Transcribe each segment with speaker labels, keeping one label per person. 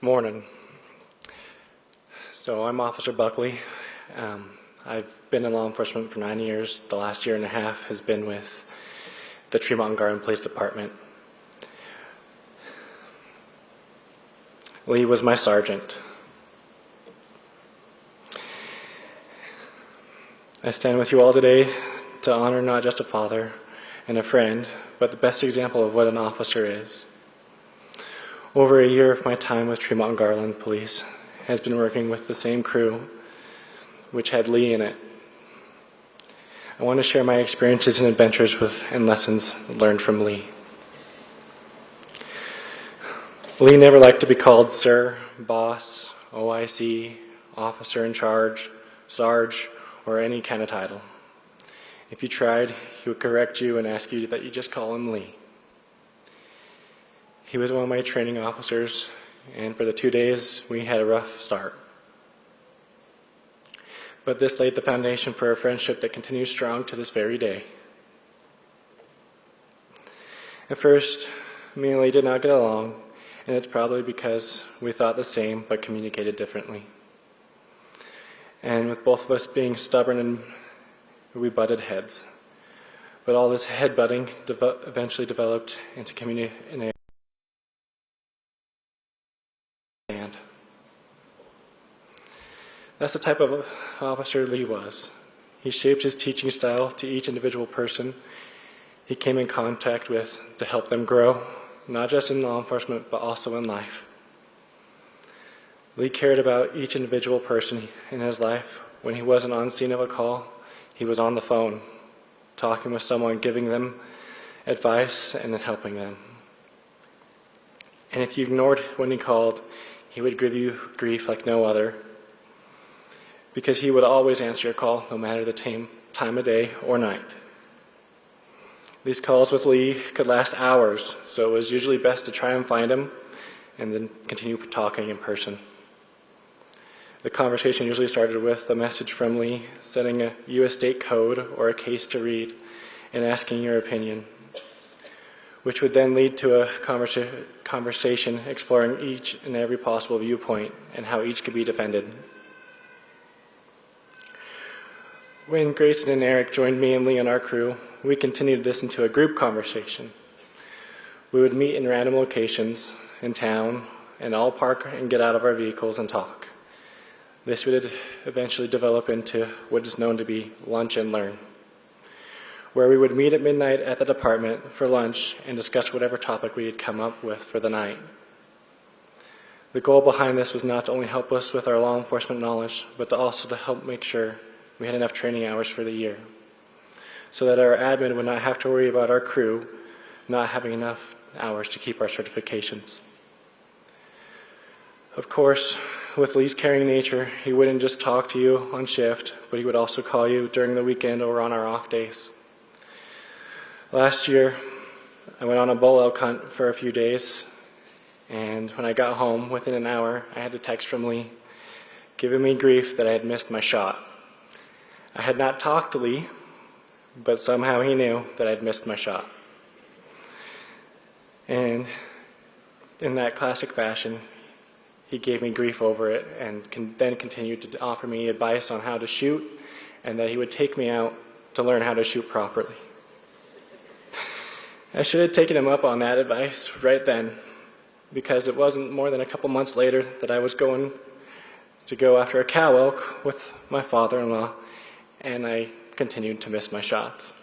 Speaker 1: Morning. So I'm Officer Buckley. I've been in law enforcement for 9 years. The last year and a half has been with the Tremonton-Garland Police Department. Lee was my sergeant. I stand with you all today to honor not just a father and a friend, but the best example of what an officer is. Over a year of my time with Tremonton-Garland Police has been working with the same crew, which had Lee in it. I want to share my experiences and adventures and lessons learned from Lee. Lee never liked to be called sir, boss, OIC, officer in charge, sarge, or any kind of title. If you tried, he would correct you and ask you that you just call him Lee. He was one of my training officers, and for the 2 days, we had a rough start. But this laid the foundation for a friendship that continues strong to this very day. At first, me and Lee did not get along, and it's probably because we thought the same but communicated differently. And with both of us being stubborn, we butted heads. But all this head-butting eventually developed into communication. That's the type of officer Lee was. He shaped his teaching style to each individual person he came in contact with to help them grow, not just in law enforcement, but also in life. Lee cared about each individual person in his life. When he wasn't on scene of a call, he was on the phone, talking with someone, giving them advice, and then helping them. And if you ignored when he called, he would give you grief like no other, because he would always answer your call, no matter the time of day or night. These calls with Lee could last hours, so it was usually best to try and find him and then continue talking in person. The conversation usually started with a message from Lee, setting a U.S. state code or a case to read, and asking your opinion, which would then lead to a conversation exploring each and every possible viewpoint and how each could be defended. When Grayson and Eric joined me and Lee on our crew, we continued this into a group conversation. We would meet in random locations in town and all park and get out of our vehicles and talk. This would eventually develop into what is known to be lunch and learn, where we would meet at midnight at the department for lunch and discuss whatever topic we had come up with for the night. The goal behind this was not to only help us with our law enforcement knowledge, but also to help make sure we had enough training hours for the year, so that our admin would not have to worry about our crew not having enough hours to keep our certifications. Of course, with Lee's caring nature, he wouldn't just talk to you on shift, but he would also call you during the weekend or on our off days. Last year, I went on a bull elk hunt for a few days, and when I got home, within an hour, I had a text from Lee giving me grief that I had missed my shot. I had not talked to Lee, but somehow he knew that I'd missed my shot. And in that classic fashion, he gave me grief over it and then continued to offer me advice on how to shoot, and that he would take me out to learn how to shoot properly. I should have taken him up on that advice right then, because it wasn't more than a couple months later that I was going to go after a cow elk with my father-in-law, and I continued to miss my shots.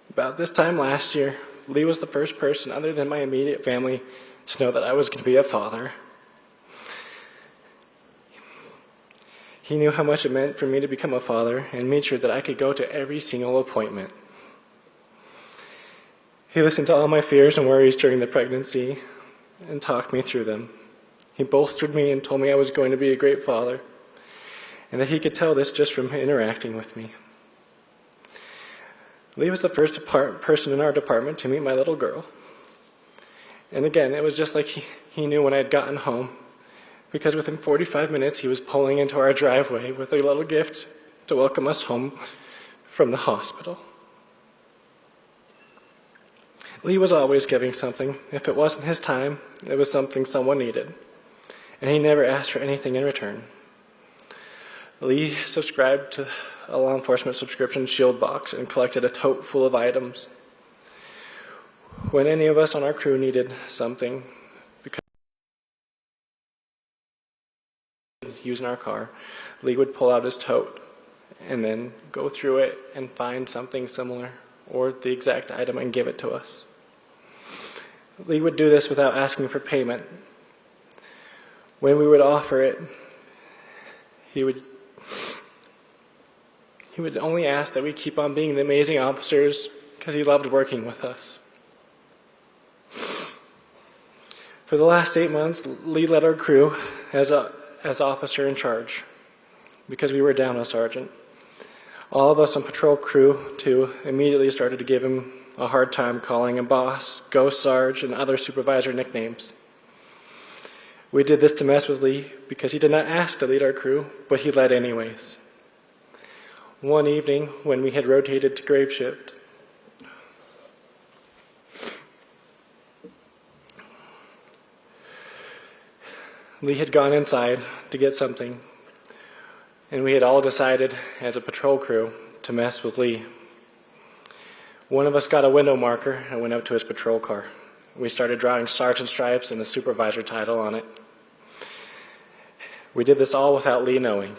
Speaker 1: About this time last year, Lee was the first person other than my immediate family to know that I was going to be a father. He knew how much it meant for me to become a father and made sure that I could go to every single appointment. He listened to all my fears and worries during the pregnancy and talked me through them. He bolstered me and told me I was going to be a great father, and that he could tell this just from interacting with me. Lee was the first person in our department to meet my little girl. And again, it was just like he knew when I had gotten home, because within 45 minutes he was pulling into our driveway with a little gift to welcome us home from the hospital. Lee was always giving something. If it wasn't his time, it was something someone needed. And he never asked for anything in return. Lee subscribed to a law enforcement subscription shield box and collected a tote full of items. When any of us on our crew needed something, because using our car, Lee would pull out his tote and then go through it and find something similar or the exact item and give it to us. Lee would do this without asking for payment. When we would offer it, he would only ask that we keep on being the amazing officers because he loved working with us. For the last 8 months, Lee led our crew as officer in charge because we were down a sergeant. All of us on patrol crew, too, immediately started to give him a hard time, calling him boss, ghost sarge, and other supervisor nicknames. We did this to mess with Lee because he did not ask to lead our crew, but he led anyways. One evening, when we had rotated to grave shift, Lee had gone inside to get something, and we had all decided as a patrol crew to mess with Lee. One of us got a window marker and went up to his patrol car. We started drawing sergeant stripes and a supervisor title on it. We did this all without Lee knowing.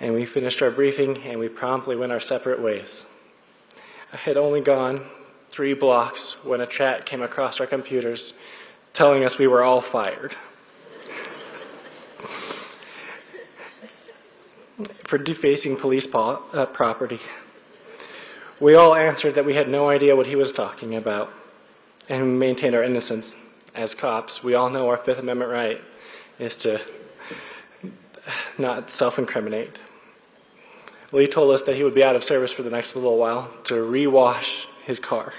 Speaker 1: And we finished our briefing and we promptly went our separate ways. I had only gone 3 blocks when a chat came across our computers telling us we were all fired for defacing police property. We all answered that we had no idea what he was talking about and maintained our innocence. As cops, we all know our Fifth Amendment right is to not self-incriminate. Lee told us that he would be out of service for the next little while to rewash his car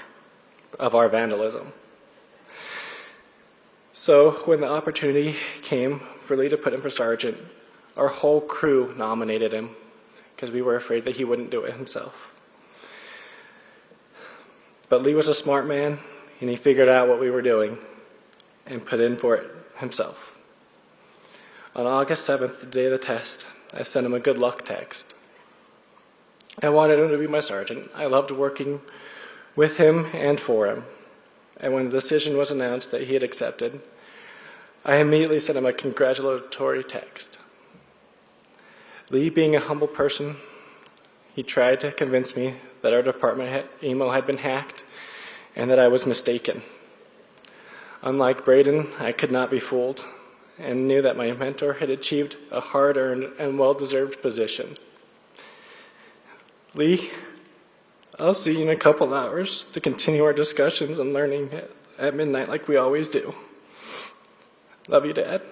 Speaker 1: of our vandalism. So when the opportunity came for Lee to put him for sergeant, our whole crew nominated him because we were afraid that he wouldn't do it himself. But Lee was a smart man, and he figured out what we were doing and put in for it himself. On August 7th, the day of the test, I sent him a good luck text. I wanted him to be my sergeant. I loved working with him and for him. And when the decision was announced that he had accepted, I immediately sent him a congratulatory text. Lee, being a humble person, he tried to convince me that our department email had been hacked and that I was mistaken. Unlike Braden, I could not be fooled and knew that my mentor had achieved a hard-earned and well-deserved position. Lee, I'll see you in a couple hours to continue our discussions and learning at midnight like we always do. Love you, Dad.